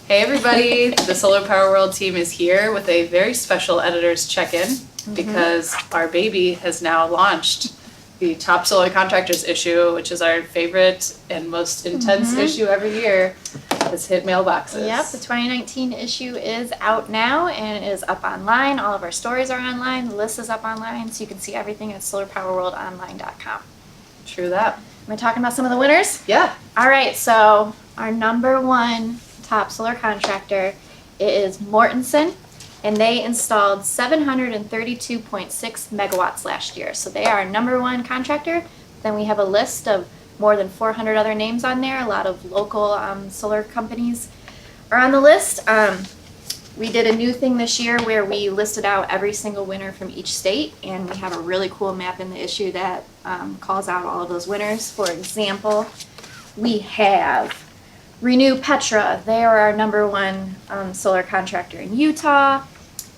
Hey everybody, the Solar Power World team is here with a very special editor's check-in because our baby has now launched. The Top Solar Contractors issue, which is our favorite and most intense issue every year, has hit mailboxes. Yep, the 2019 issue is out now and it is up online. All of our stories are online, the list is up online, so you can see everything at solarpowerworldonline.com. True that. Am I talking about some of the winners? Yeah. All right, so our number one top solar contractor is Mortensen, and they installed 732.6 megawatts last year. So they are our number one contractor. Then we have a list of more than 400 other names on there. A lot of local solar companies are on the list. We did a new thing this year where we listed out every single winner from each state, and we have a really cool map in the issue that calls out all of those winners. For example, we have Renew Petra. They are our number one solar contractor in Utah.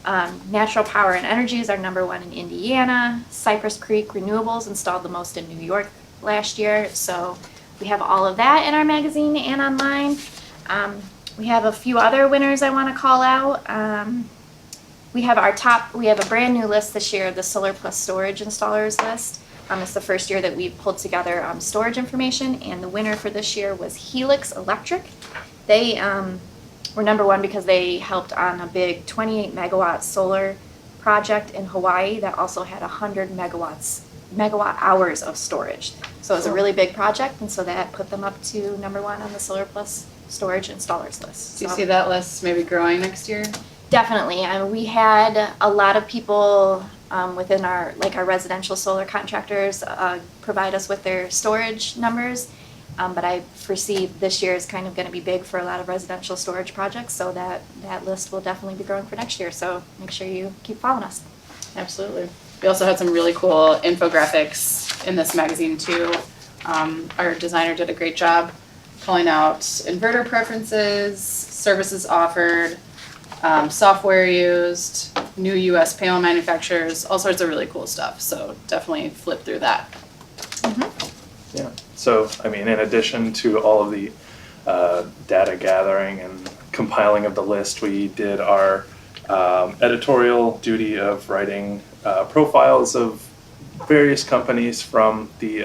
Natural Power and Energy is our number one in Indiana. Cypress Creek Renewables installed the most in New York last year. So we have all of that in our magazine and online. We have a few other winners I want to call out. We have a brand new list this year, the Solar Plus Storage Installers list. It's the first year that we've pulled together storage information, and the winner for this year was Helix Electric. They were number one because they helped on a big 28 megawatt solar project in Hawaii that also had 100 megawatt hours of storage. So it was a really big project, and so that put them up to number one on the Solar Plus Storage Installers list. Do you see that list maybe growing next year? Definitely. We had a lot of people within our residential solar contractors provide us with their storage numbers, but I foresee this year is kind of going to be big for a lot of residential storage projects, so that list will definitely be growing for next year. So make sure you keep following us. Absolutely. We also had some really cool infographics in this magazine too. Our designer did a great job calling out inverter preferences, services offered, software used, new US panel manufacturers, all sorts of really cool stuff. So definitely flip through that. Yeah. So, I mean, in addition to all of the data gathering and compiling of the list, we did our editorial duty of writing profiles of various companies from the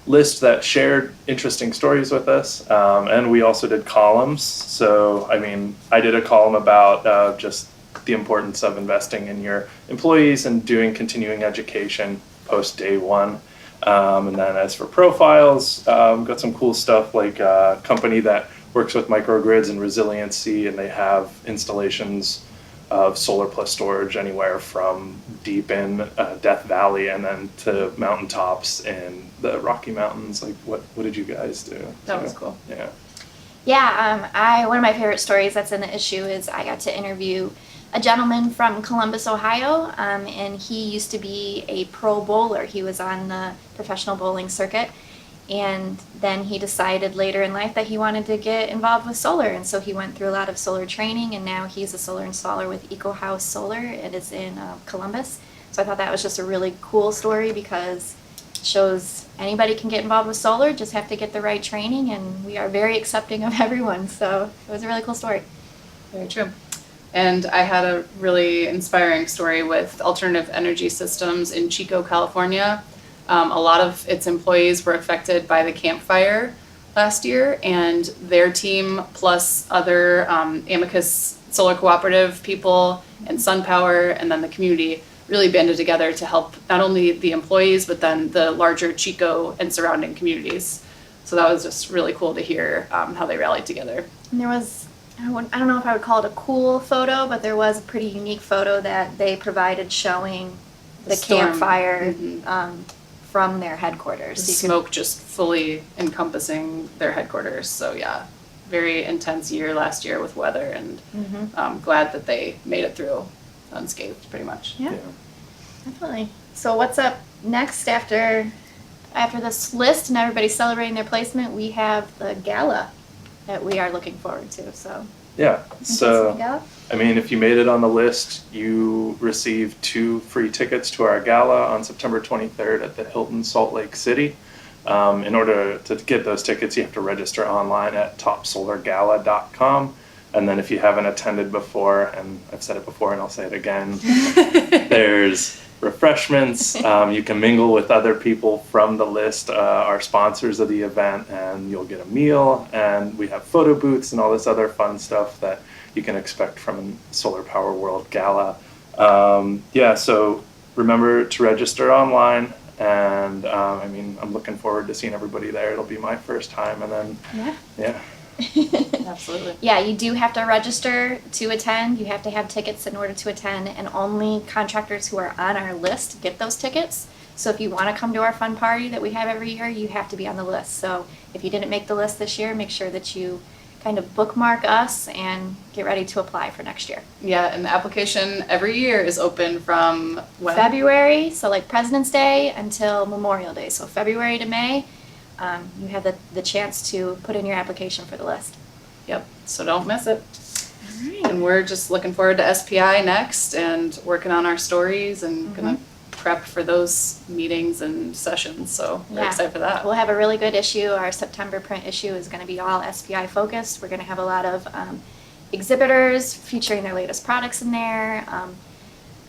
list that shared interesting stories with us, and we also did columns. So, I mean, I did a column about just the importance of investing in your employees and doing continuing education post day one. And then as for profiles, got some cool stuff like a company that works with microgrids and resiliency, and they have installations of solar plus storage anywhere from deep in Death Valley and then to mountaintops in the Rocky Mountains. Like, what did you guys do? That was cool. Yeah. Yeah, one of my favorite stories that's in the issue is I got to interview a gentleman from Columbus, Ohio, and he used to be a pro bowler. He was on the professional bowling circuit, and then he decided later in life that he wanted to get involved with solar, and so he went through a lot of solar training, and now he's a solar installer with Eco House Solar. It is in Columbus. So I thought that was just a really cool story because it shows anybody can get involved with solar, just have to get the right training, and we are very accepting of everyone. So it was a really cool story. Very true. And I had a really inspiring story with Alternative Energy Systems in Chico, California. A lot of its employees were affected by the Camp Fire last year, and their team plus other Amicus Solar Cooperative people and SunPower and then the community really banded together to help not only the employees but then the larger Chico and surrounding communities. So that was just really cool to hear how they rallied together. And there was, I don't know if I would call it a cool photo, but there was a pretty unique photo that they provided showing the campfire from their headquarters. The smoke just fully encompassing their headquarters. So yeah, very intense year last year with weather, and I'm glad that they made it through unscathed pretty much. Yeah, definitely. So what's up next after this list and everybody's celebrating their placement? We have the gala that we are looking forward to. So yeah, so I mean, if you made it on the list, you receive 2 free tickets to our gala on September 23rd at the Hilton Salt Lake City. In order to get those tickets, you have to register online at topsolargala.com. And then if you haven't attended before, and I've said it before and I'll say it again, there's refreshments. You can mingle with other people from the list, our sponsors of the event, and you'll get a meal. And we have photo booths and all this other fun stuff that you can expect from Solar Power World Gala. Yeah, so remember to register online. And I mean, I'm looking forward to seeing everybody there. It'll be my first time, and then yeah. Absolutely. Yeah, you do have to register to attend. You have to have tickets in order to attend, and only contractors who are on our list get those tickets. So if you want to come to our fun party that we have every year, you have to be on the list. So if you didn't make the list this year, make sure that you kind of bookmark us and get ready to apply for next year. Yeah, and the application every year is open from when? February, so like President's Day until Memorial Day. So February to May, you have the chance to put in your application for the list. Yep, so don't miss it. All right. And we're just looking forward to SPI next and working on our stories and gonna prep for those meetings and sessions. So we're Yeah. excited for that. We'll have a really good issue. Our September print issue is going to be all SPI focused. We're going to have a lot of exhibitors featuring their latest products in there.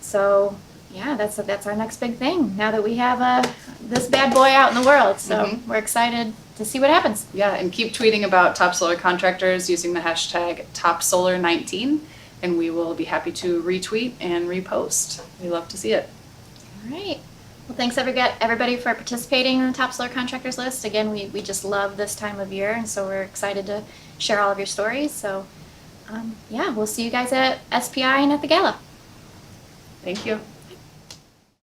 So yeah, that's our next big thing. Now that we have this bad boy out in the world, so we're excited to see what happens. Yeah, and keep tweeting about Top Solar Contractors using the hashtag TopSolar19, and we will be happy to retweet and repost. We love to see it. All right. Well, thanks everybody for participating in the Top Solar Contractors list. Again, we just love this time of year, and so we're excited to share all of your stories. So yeah, we'll see you guys at SPI and at the gala. Thank you.